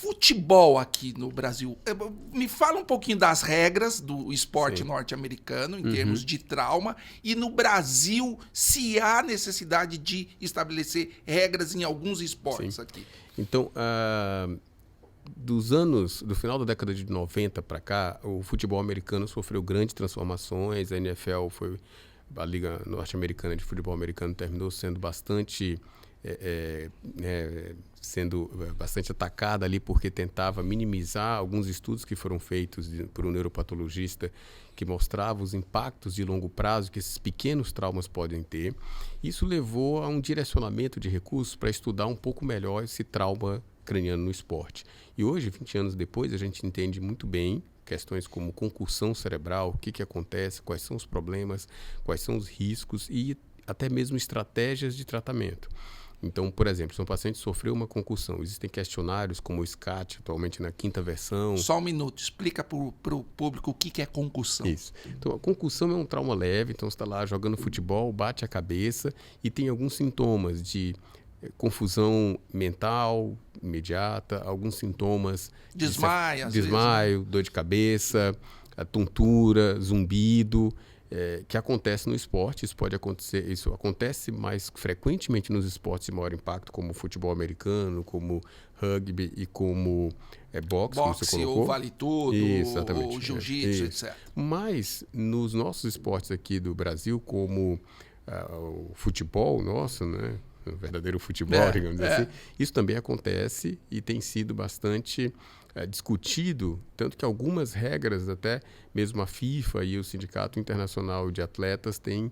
futebol aqui no Brasil, me fala um pouquinho das regras do esporte Sim. norte-americano, em termos de trauma, e no Brasil, se há necessidade de estabelecer regras em alguns esportes aqui. Então, do final da década de 90 para cá, o futebol americano sofreu grandes transformações. A NFL foi a Liga Norte-Americana de Futebol Americano, terminou sendo bastante atacada ali, porque tentava minimizar alguns estudos que foram feitos por um neuropatologista que mostrava os impactos de longo prazo que esses pequenos traumas podem ter. Isso levou a um direcionamento de recursos para estudar um pouco melhor esse trauma craniano no esporte. E hoje, 20 anos depois, a gente entende muito bem questões como concussão cerebral, o que acontece, quais são os problemas, quais são os riscos e até mesmo estratégias de tratamento. Então, por exemplo, se um paciente sofreu uma concussão, existem questionários como o SCAT, atualmente na 5ª versão. Só um minuto, explica para o público o que é concussão. Isso. Então, a concussão é um trauma leve, então você está lá jogando futebol, bate a cabeça e tem alguns sintomas de confusão mental imediata, alguns sintomas desmaio, dor de cabeça, tontura, zumbido, que acontece no esporte. Isso acontece mais frequentemente nos esportes de maior impacto, como o futebol americano, como rugby e como boxe, como você colocou. Ou vale tudo, ou jiu-jitsu, etc. Mas nos nossos esportes aqui do Brasil, como o futebol nosso, né? O verdadeiro futebol, digamos assim, isso também acontece e tem sido bastante discutido, tanto que algumas regras, até mesmo a FIFA e o Sindicato Internacional de Atletas têm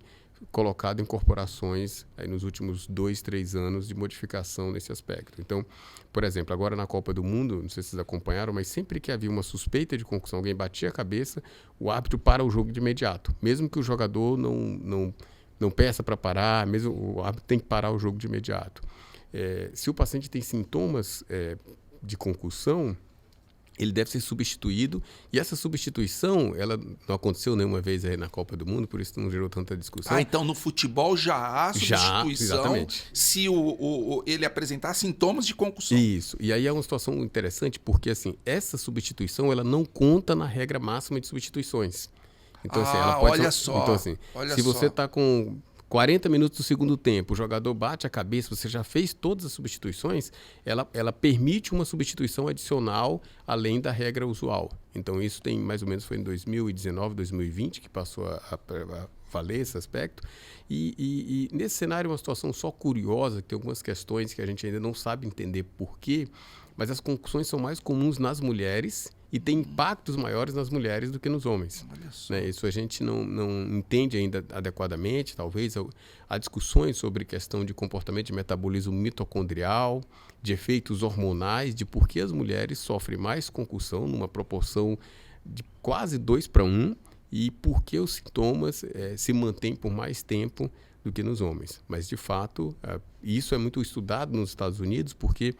colocado incorporações aí nos últimos 2, 3 anos de modificação nesse aspecto. Então, por exemplo, agora na Copa do Mundo, não sei se vocês acompanharam, mas sempre que havia uma suspeita de concussão, alguém batia a cabeça, o árbitro para o jogo de imediato, mesmo que o jogador não peça para parar, mesmo o árbitro tem que parar o jogo de imediato. Se o paciente tem sintomas de concussão, ele deve ser substituído, e essa substituição, ela não aconteceu nenhuma vez aí na Copa do Mundo, por isso não gerou tanta discussão. Então no futebol já há substituição exatamente. Se ele apresentar sintomas de concussão. Isso, e aí é uma situação interessante, porque assim, essa substituição ela não conta na regra máxima de substituições. Então, assim, ela pode olha só. Então, assim, se você está com 40 minutos do segundo tempo, o jogador bate a cabeça, você já fez todas as substituições, ela permite uma substituição adicional além da regra usual. Então, isso tem mais ou menos, foi em 2019, 2020 que passou a valer esse aspecto. E nesse cenário é uma situação só curiosa, que tem algumas questões que a gente ainda não sabe entender por quê, mas as concussões são mais comuns nas mulheres e tem impactos maiores nas mulheres do que nos homens. Né? Isso a gente não entende ainda adequadamente. Talvez há discussões sobre questão de comportamento de metabolismo mitocondrial, de efeitos hormonais, de por que as mulheres sofrem mais concussão numa proporção de quase 2:1 e por que os sintomas se mantêm por mais tempo do que nos homens. Mas, de fato, isso é muito estudado nos Estados Unidos, porque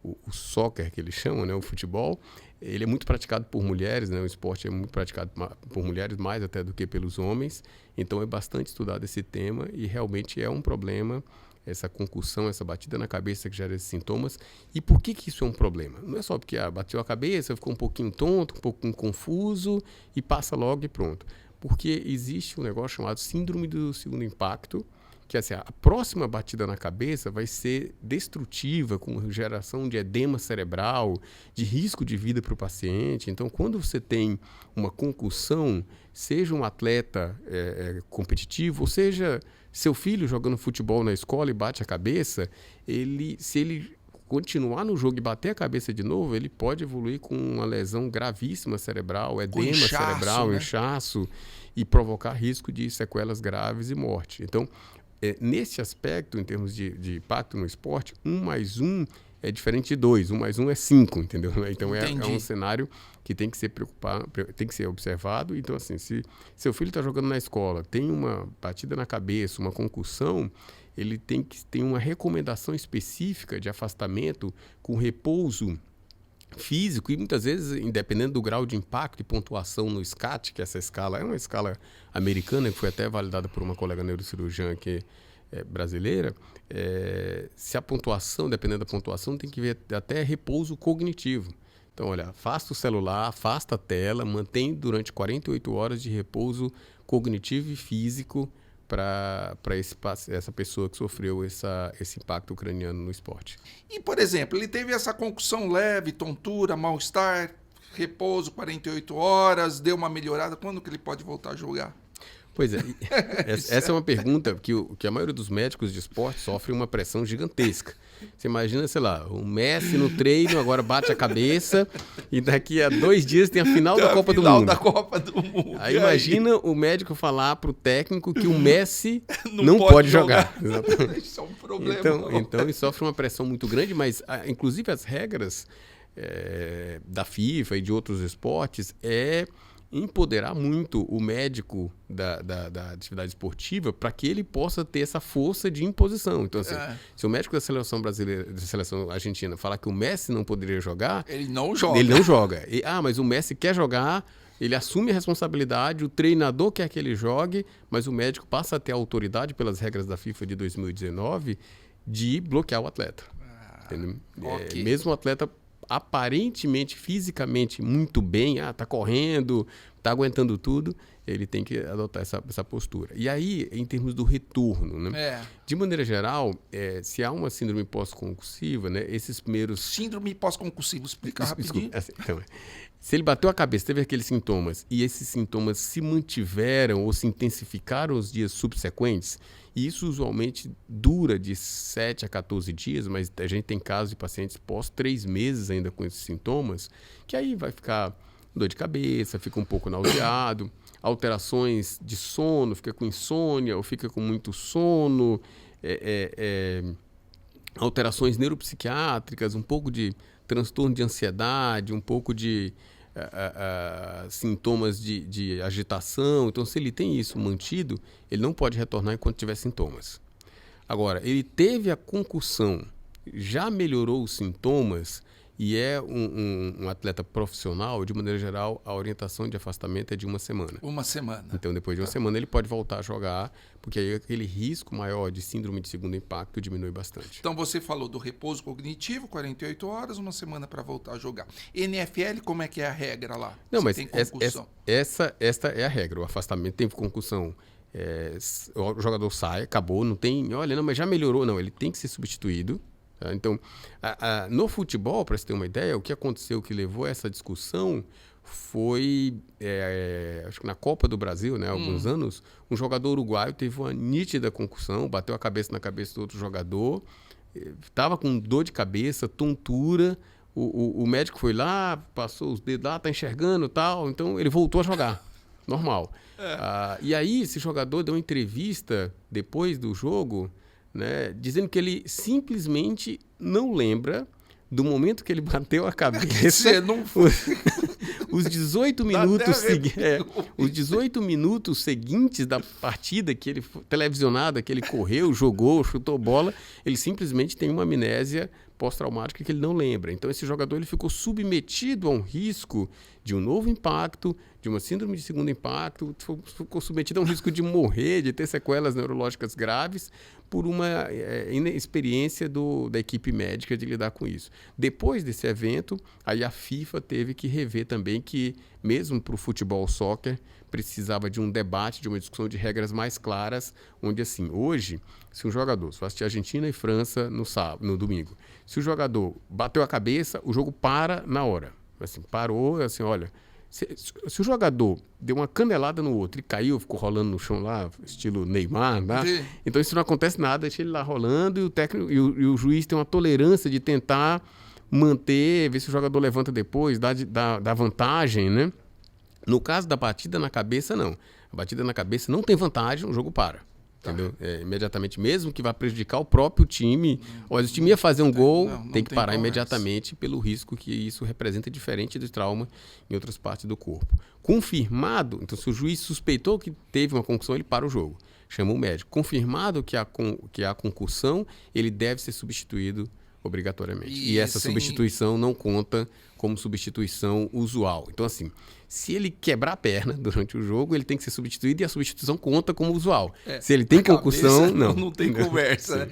o soccer, que eles chamam, né, o futebol, ele é muito praticado por mulheres, né, o esporte é muito praticado por mulheres, mais até do que pelos homens. Então, é bastante estudado esse tema e realmente é um problema, essa concussão, essa batida na cabeça que gera esses sintomas. E por que isso é um problema? Não é só porque bateu a cabeça, ficou um pouquinho tonto, um pouquinho confuso e passa logo e pronto. Porque existe um negócio chamado síndrome do segundo impacto, que assim, a próxima batida na cabeça vai ser destrutiva, com geração de edema cerebral, de risco de vida para o paciente. Então, quando você tem uma concussão, seja um atleta competitivo, ou seja seu filho jogando futebol na escola e bate a cabeça, se ele continuar no jogo e bater a cabeça de novo, ele pode evoluir com uma lesão gravíssima cerebral, edema cerebral, né? Inchaço, e provocar risco de sequelas graves e morte. Então, nesse aspecto, em termos de impacto no esporte, 1+1 é diferente de 2, 1+1 é 5, entendeu? Então é um cenário que tem que ser observado. Então, assim, se seu filho está jogando na escola, tem uma batida na cabeça, uma concussão, ele tem que ter uma recomendação específica de afastamento com repouso físico e muitas vezes, independente do grau de impacto e pontuação no SCAT, que essa escala é uma escala americana, que foi até validada por uma colega neurocirurgiã que brasileira, se a pontuação, dependendo da pontuação, tem que ver até repouso cognitivo. Então, olha, afasta o celular, afasta a tela, mantém durante 48 horas de repouso cognitivo e físico para essa pessoa que sofreu esse impacto craniano no esporte. E, por exemplo, ele teve essa concussão leve, tontura, mal-estar, repouso 48 horas, deu uma melhorada, quando que ele pode voltar a jogar? Pois é, essa é uma pergunta que a maioria dos médicos de esporte sofrem uma pressão gigantesca. Você imagina, sei lá, o Messi no treino, agora bate a cabeça e daqui a 2 dias tem a final da Copa do Mundo. Aí imagina o médico falar para o técnico que o Messi não pode jogar. Exatamente. Isso é um problema. Então ele sofre uma pressão muito grande, mas inclusive as regras da FIFA e de outros esportes empoderar muito o médico da atividade esportiva para que ele possa ter essa força de imposição. Então, assim, se o médico da seleção brasileira, da seleção argentina, falar que o Messi não poderia jogar... Ele não joga. Ele não joga. Mas o Messi quer jogar, ele assume a responsabilidade, o treinador quer que ele jogue, mas o médico passa a ter a autoridade, pelas regras da FIFA de 2019, de bloquear o atleta. Entendeu? Okay. Mesmo o atleta aparentemente, fisicamente muito bem, tá correndo, tá aguentando tudo, ele tem que adotar essa postura. E aí, em termos do retorno, né? De maneira geral, se há uma síndrome pós-concussiva, né, esses primeiros... Síndrome pós-concussiva, explica rapidinho. Então, se ele bateu a cabeça, teve aqueles sintomas, e esses sintomas se mantiveram ou se intensificaram os dias subsequentes, e isso usualmente dura de 7 a 14 dias, mas a gente tem casos de pacientes pós 3 meses ainda com esses sintomas, que aí vai ficar dor de cabeça, fica um pouco nauseado, alterações de sono, fica com insônia ou fica com muito sono, alterações neuropsiquiátricas, um pouco de transtorno de ansiedade, um pouco de sintomas de agitação. Então, se ele tem isso mantido, ele não pode retornar enquanto tiver sintomas. Agora, ele teve a concussão, já melhorou os sintomas e é um atleta profissional, de maneira geral, a orientação de afastamento é de 1 semana. 1 semana. Então, depois de 1 semana, ele pode voltar a jogar, porque aí aquele risco maior de síndrome de segundo impacto diminui bastante. Então, você falou do repouso cognitivo, 48 horas, 1 semana para voltar a jogar. NFL, como é que é a regra lá? Não, mas tem concussão? essa é a regra. O afastamento tem concussão. O jogador sai, acabou, não tem... Olha, não, mas já melhorou. Não, ele tem que ser substituído. Tá? Então, no futebol, para você ter uma ideia, o que aconteceu que levou a essa discussão foi, acho que na Copa do Brasil, né, há alguns anos, um jogador uruguaio teve uma nítida concussão, bateu a cabeça na cabeça do outro jogador, estava com dor de cabeça, tontura, o médico foi lá, passou os dedos lá, tá enxergando e tal, então ele voltou a jogar, normal. E aí esse jogador deu uma entrevista depois do jogo, né, dizendo que ele simplesmente não lembra do momento que ele bateu a cabeça. Os 18 minutos seguintes da partida que ele televisionada, que ele correu, jogou, chutou bola, ele simplesmente tem uma amnésia pós-traumática que ele não lembra. Então esse jogador ele ficou submetido a um risco de um novo impacto, de uma síndrome de segundo impacto, ficou submetido a um risco de morrer, de ter sequelas neurológicas graves por uma inexperiência da equipe médica de lidar com isso. Depois desse evento, aí a FIFA teve que rever também que, mesmo para o futebol soccer, precisava de um debate, de uma discussão de regras mais claras, onde assim, hoje, se um jogador, se for assistir Argentina e França no domingo, se o jogador bateu a cabeça, o jogo para na hora. Assim, parou, assim, olha, se o jogador deu uma canelada no outro e caiu, ficou rolando no chão lá, estilo Neymar, tá? Então isso não acontece nada, deixa ele lá rolando e o técnico e o juiz tem uma tolerância de tentar manter, ver se o jogador levanta depois, dá vantagem, né? No caso da batida na cabeça, não. A batida na cabeça não tem vantagem, o jogo para. Entendeu? Imediatamente, mesmo que vá prejudicar o próprio time, olha, o time ia fazer um gol, tem que parar imediatamente pelo risco que isso representa, diferente do trauma em outras partes do corpo. Confirmado, então se o juiz suspeitou que teve uma concussão, ele para o jogo, chama o médico. Confirmado que há concussão, ele deve ser substituído obrigatoriamente. E essa substituição não conta como substituição usual. Então, assim, se ele quebrar a perna durante o jogo, ele tem que ser substituído e a substituição conta como usual. Se ele tem concussão, não. Não tem conversa, né?